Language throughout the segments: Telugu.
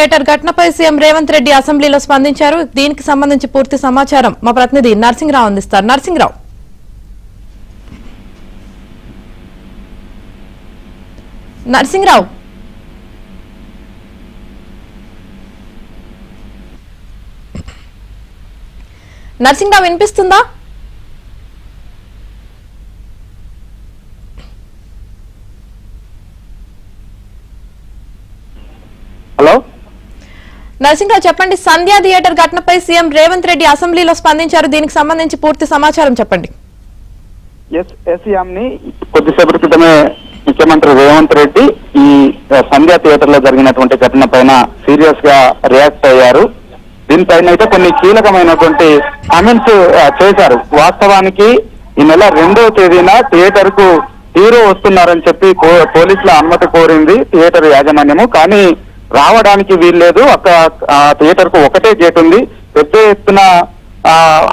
థియేటర్ ఘటనపై సీఎం రేవంత్ రెడ్డి అసెంబ్లీలో స్పందించారు. దీనికి సంబంధించి పూర్తి సమాచారం మా ప్రతినిధి నర్సింగ్రావు అందిస్తారు. నర్సింగ్రావు, నర్సింగ్రావు వినిపిస్తుందా? హలో నరసింహరావు చెప్పండి. సంధ్యా థియేటర్ ఘటనపై సీఎం రేవంత్ రెడ్డి అసెంబ్లీలో స్పందించారు. దీనికి సంబంధించి పూర్తి సమాచారం చెప్పండి. కొద్దిసేపటి క్రితమే ముఖ్యమంత్రి రేవంత్ రెడ్డి ఈ సంధ్యా థియేటర్ లో జరిగినటువంటి ఘటన పైన సీరియస్ గా రియాక్ట్ అయ్యారు. దీనిపైన అయితే కొన్ని కీలకమైనటువంటి కామెంట్స్ చేశారు. వాస్తవానికి ఈ నెల 2వ తేదీన థియేటర్ కు హీరో వస్తున్నారని చెప్పి పోలీసుల అనుమతి కోరింది థియేటర్ యాజమాన్యము. కానీ రావడానికి వీల్లేదు. అక్కడ థియేటర్ కు ఒకటే గేట్ ఉంది. పెద్ద ఎత్తున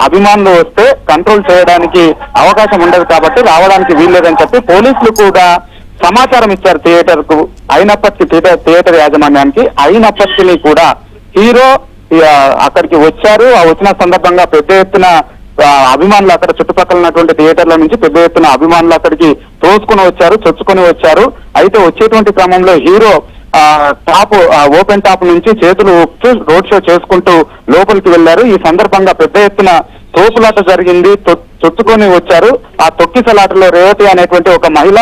అభిమానులు వస్తే కంట్రోల్ చేయడానికి అవకాశం ఉండదు కాబట్టి రావడానికి వీల్లేదని చెప్పి పోలీసులు కూడా సమాచారం ఇచ్చారు థియేటర్ కు. అయినప్పటికీ థియేటర్ యాజమాన్యానికి అయినప్పటికీ కూడా హీరో అక్కడికి వచ్చారు. ఆ వచ్చిన సందర్భంగా పెద్ద ఎత్తున అభిమానులు అక్కడ చుట్టుపక్కల ఉన్నటువంటి థియేటర్ల నుంచి పెద్ద ఎత్తున అభిమానులు అక్కడికి తోసుకుని వచ్చారు, చొచ్చుకొని వచ్చారు. అయితే వచ్చేటువంటి క్రమంలో హీరో టాప్ ఓపెన్ టాప్ నుంచి చేతులు ఊపుతూ రోడ్ షో చేసుకుంటూ లోపలికి వెళ్లారు. ఈ సందర్భంగా పెద్ద ఎత్తున తోపులాట జరిగింది, చొచ్చుకొని వచ్చారు. ఆ తొక్కిసలాటలో రేవతి అనేటువంటి ఒక మహిళ,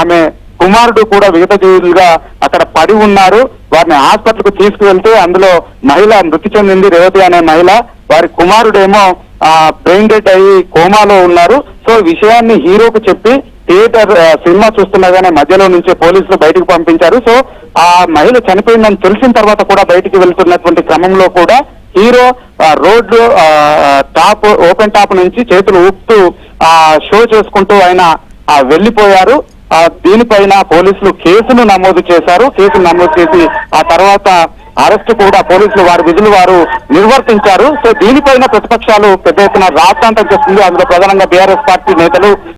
ఆమె కుమారుడు కూడా విగతజీవులుగా అక్కడ పడి ఉన్నారు. వారిని హాస్పిటల్ కు తీసుకువెళ్తే అందులో మహిళ మృతి చెందింది. రేవతి అనే మహిళ, వారి కుమారుడేమో బ్రెయిన్ డెడ్ అయ్యి కోమాలో ఉన్నారు. సో విషయాన్ని హీరోకు చెప్పి థియేటర్ సినిమా చూస్తుండగానే మధ్యలో నుంచే పోలీసులు బయటకు పంపించారు. సో ఆ మహిళ చనిపోయిందని తెలిసిన తర్వాత కూడా బయటికి వెళ్తున్నటువంటి క్రమంలో కూడా hero road top open top నుంచి చేతులు ఊపుతూ షో చేసుకుంటూ ఆయన వెళ్లిపోయారు. దీనిపైన పోలీసులు కేసును నమోదు చేశారు. కేసును నమోదు చేసి ఆ తర్వాత అరెస్టు కూడా పోలీసులు వారి విధులు వారు నిర్వర్తించారు. సో దీనిపైన ప్రతిపక్షాలు పెద్ద ఎత్తున రాద్ధాంతం చేస్తుంది. అందులో ప్రధానంగా బీఆర్ఎస్ పార్టీ నేతలు